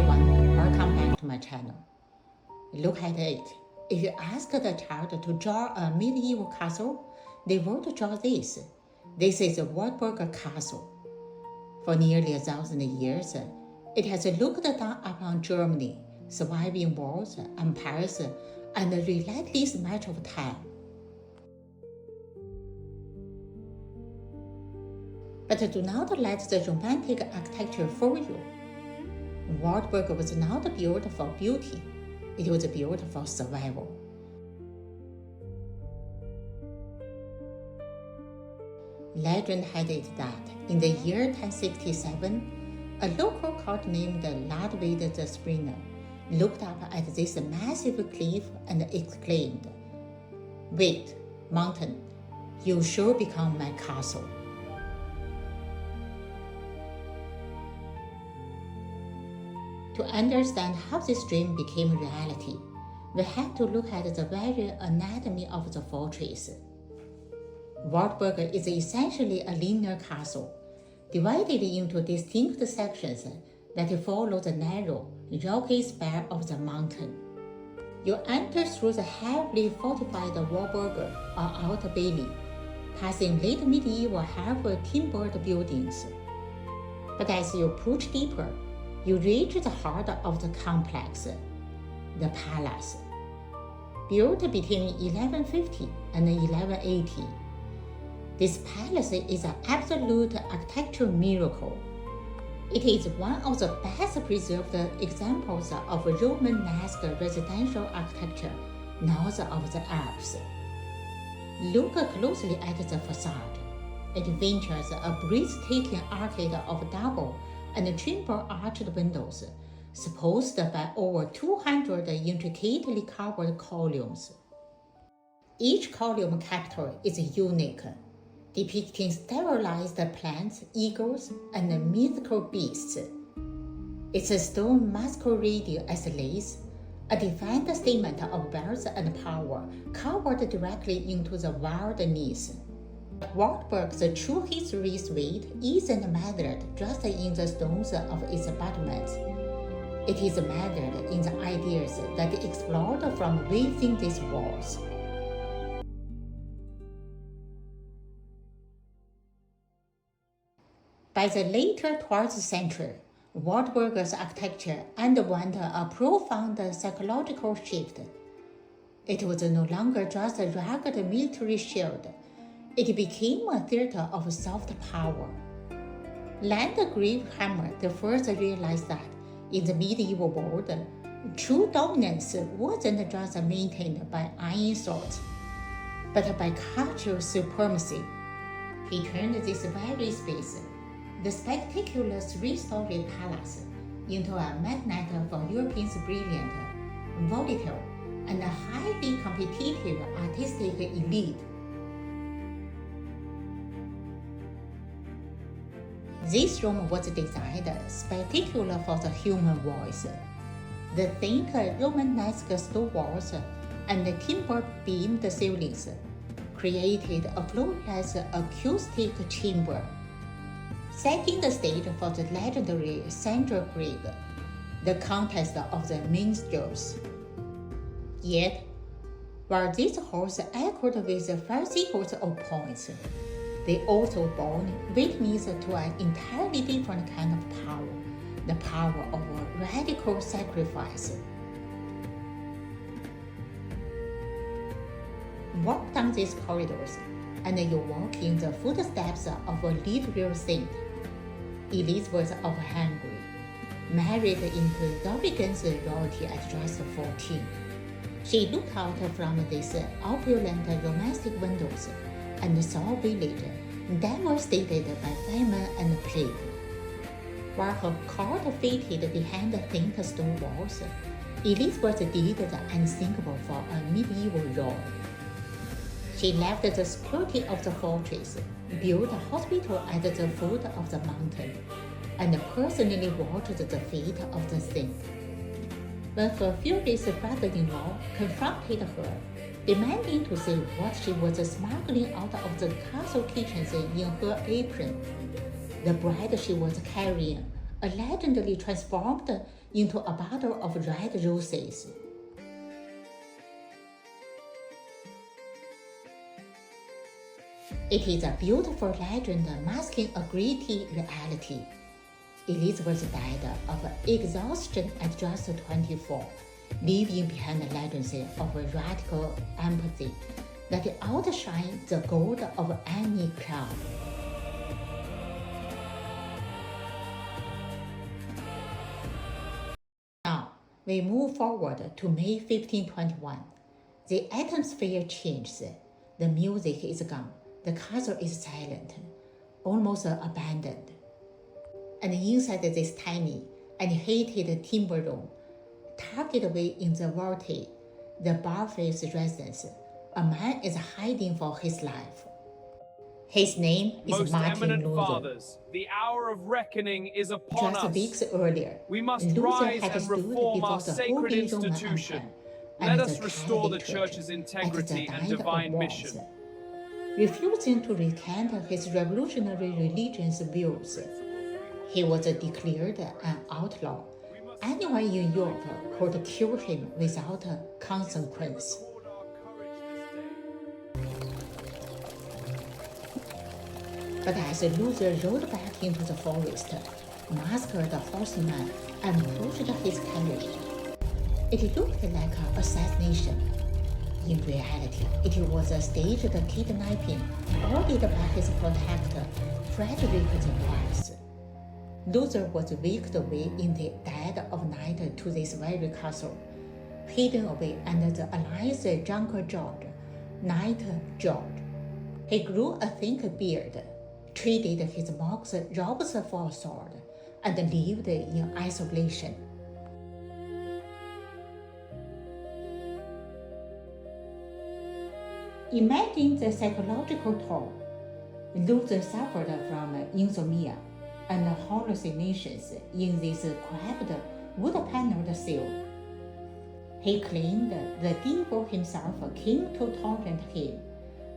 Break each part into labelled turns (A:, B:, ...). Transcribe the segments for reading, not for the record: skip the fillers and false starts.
A: everyone, welcome back to my channel. Look at it. If you ask the child to draw a medieval castle, they won't draw this. This is a Wartburg Castle. For nearly 1,000 years, it has looked down upon Germany, surviving wars, empires, and a relentless march of time. But do not let the romantic architecture fool you. Wartburg was not built for beauty, it was built for survival. Legend had it that in the year 1067, a local court named Ludwig the Springer looked up at this massive cliff and exclaimed, "Wait, mountain, you shall become my castle." To understand how this dream became reality, we have to look at the very anatomy of the fortress. Wartburg is essentially a linear castle, divided into distinct sections that follow the narrow, rocky spire of the mountain. You enter through the heavily fortified Wartburg or outer bailey, passing late medieval half-timbered buildings. But as you push deeper, you reach the heart of the complex, the palace. Built between 1150 and 1180, this palace is an absolute architectural miracle. It is one of the best preserved examples of Romanesque residential architecture north of the Alps. Look closely at the facade. It features a breathtaking arcade of double and triple arched windows, supported by over 200 intricately carved columns. Each column capital is unique, depicting sterilized plants, eagles, and mythical beasts. Its stone masquerading as lace, a defined statement of wealth and power carved directly into the wilderness. Wartburg's true history suite isn't measured just in the stones of its battlements. It is measured in the ideas that explored from within these walls. By the later 12th century, Wartburg's architecture underwent a profound psychological shift. It was no longer just a rugged military shield. It became a theater of soft power. Landgrave Hammer the first realized that in the medieval world, true dominance wasn't just maintained by iron swords, but by cultural supremacy. He turned this very space, the spectacular three-story palace, into a magnet for Europeans' brilliant, volatile, and highly competitive artistic elite. This room was designed spectacular for the human voice. The thick Romanesque stone walls and timber-beamed ceilings created a flawless acoustic chamber, setting the stage for the legendary Central Greg, the contest of the minstrels. Yet, while these halls echoed with falsettos of points, they also bore witness to an entirely different kind of power, the power of radical sacrifice. Walk down these corridors, and you walk in the footsteps of a literal saint, Elizabeth of Hungary, married into Norwegian's royalty at just 14. She looked out from these opulent romantic windows and saw a village devastated by famine and plague. While her court faded behind the thin stone walls, Elizabeth did the unthinkable for a medieval Rome. She left the security of the fortress, built a hospital at the foot of the mountain, and personally watched the fate of the saint. When her furious brother-in-law confronted her, demanding to see what she was smuggling out of the castle kitchens in her apron, the bread she was carrying, allegedly transformed into a bottle of red roses. It is a beautiful legend masking a gritty reality. Elizabeth died of exhaustion at just 24, leaving behind a legacy of radical empathy that outshines the gold of any crown. Now, we move forward to May 1521. The atmosphere changes. The music is gone. The castle is silent, almost abandoned. And inside this tiny and hated timber room, tucked away in the vaulted, the barefaced residence, a man is hiding for his life. His name is
B: Most
A: Martin
B: eminent
A: Luther.
B: fathers, the hour of reckoning is upon
A: Just
B: us.
A: weeks earlier,
B: We must
A: Luther
B: rise
A: had
B: and
A: stood
B: reform
A: before
B: our
A: the
B: sacred
A: Holy
B: institution.
A: Roman Empire
B: Let
A: and
B: us
A: the
B: restore the
A: Catholic
B: Church's
A: Church
B: integrity
A: at the
B: and
A: Diet of
B: divine
A: Worms,
B: mission.
A: refusing to recant his revolutionary religion's views. He was declared an outlaw. Anyone in Europe could kill him without consequence. But as Luther rode back into the forest, masked horseman, and pushed his carriage, it looked like an assassination. In reality, it was a staged kidnapping ordered by his protector, Frederick the Wise. Luther was waked away in the dead of night to this very castle, hidden away under the Alliance Junker George, Knight George. He grew a thick beard, traded his monk's robes for a sword, and lived in isolation. Imagine the psychological toll. Luther suffered from insomnia and hallucinations in this cramped, wood-paneled cell. He claimed the devil himself came to torment him,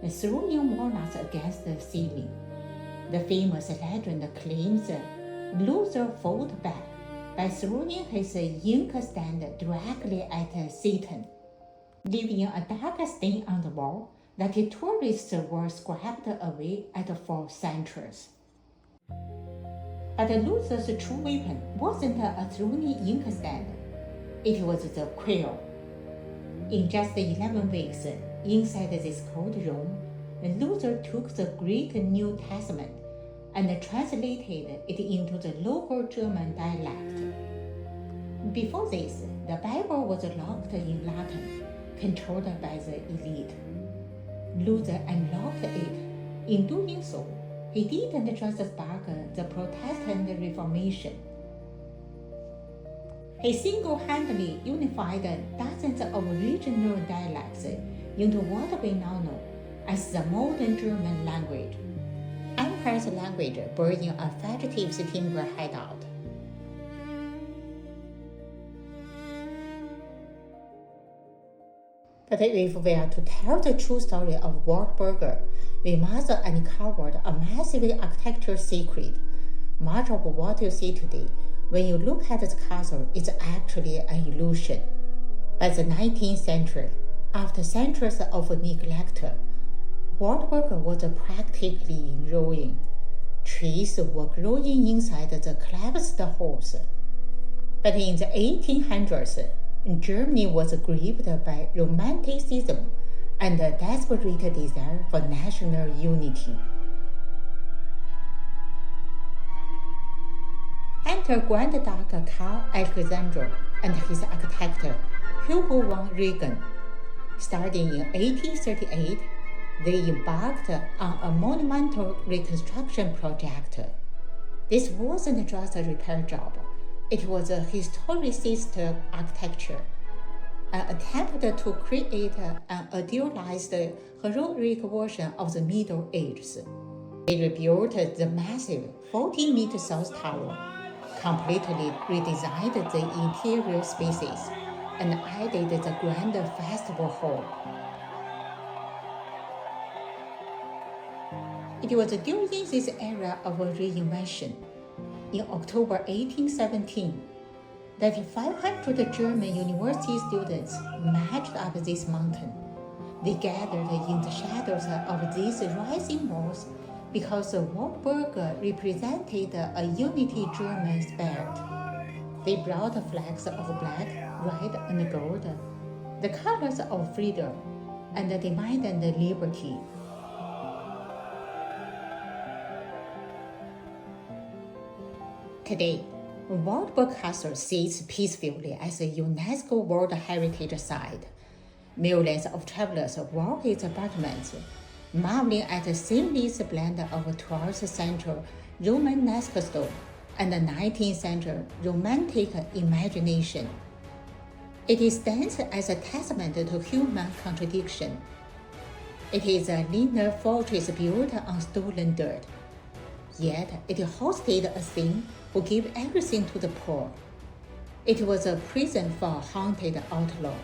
A: throwing walnuts against the ceiling. The famous legend claims Luther fought back by throwing his inkstand directly at Satan, leaving a dark stain on the wall that tourists were swept away for centuries. But Luther's true weapon wasn't a thorny inkstand. It was the quill. In just 11 weeks, inside this cold room, Luther took the Greek New Testament and translated it into the local German dialect. Before this, the Bible was locked in Latin, controlled by the elite. Luther unlocked it. In doing so, he didn't just spark the Protestant Reformation. He single-handedly unified dozens of regional dialects into what we now know as the modern German language. Empire's language born in a fugitive timber hideout. But if we are to tell the true story of Wartburg, we must uncover a massive architectural secret. Much of what you see today, when you look at the castle, is actually an illusion. By the 19th century, after centuries of neglect, Wartburg was practically in ruin. Trees were growing inside the collapsed halls. But in the 1800s, Germany was gripped by Romanticism and a desperate desire for national unity. Enter Grand Duke Karl Alexander and his architect Hugo von Regen. Starting in 1838, they embarked on a monumental reconstruction project. This wasn't just a repair job. It was a historicist architecture, an attempt to create an idealized, heroic version of the Middle Ages. They rebuilt the massive 40-meter South Tower, completely redesigned the interior spaces, and added the Grand Festival Hall. It was during this era of reinvention, in October 1817, that 500 German university students marched up this mountain. They gathered in the shadows of these rising walls because Wartburg represented a unity German spirit. They brought flags of black, red, and gold, the colors of freedom, and demanded liberty. Today, Wartburg Castle sits peacefully as a UNESCO World Heritage Site. Millions of travelers walk its apartments, marveling at the seamless blend of 12th century Romanesque stone and 19th century Romantic imagination. It stands as a testament to human contradiction. It is a linear fortress built on stolen dirt. Yet it hosted a saint who gave everything to the poor. It was a prison for a haunted outlaw.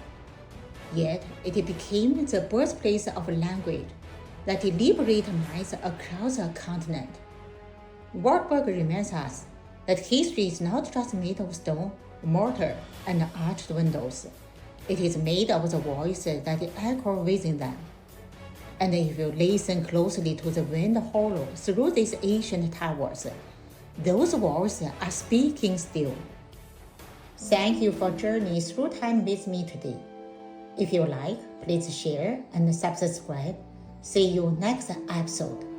A: Yet it became the birthplace of language that liberated minds across a continent. Wartburg reminds us that history is not just made of stone, mortar, and arched windows. It is made of the voices that echo within them. And if you listen closely to the wind hollow through these ancient towers, those walls are speaking still. Thank you for journeying through time with me today. If you like, please share and subscribe. See you next episode.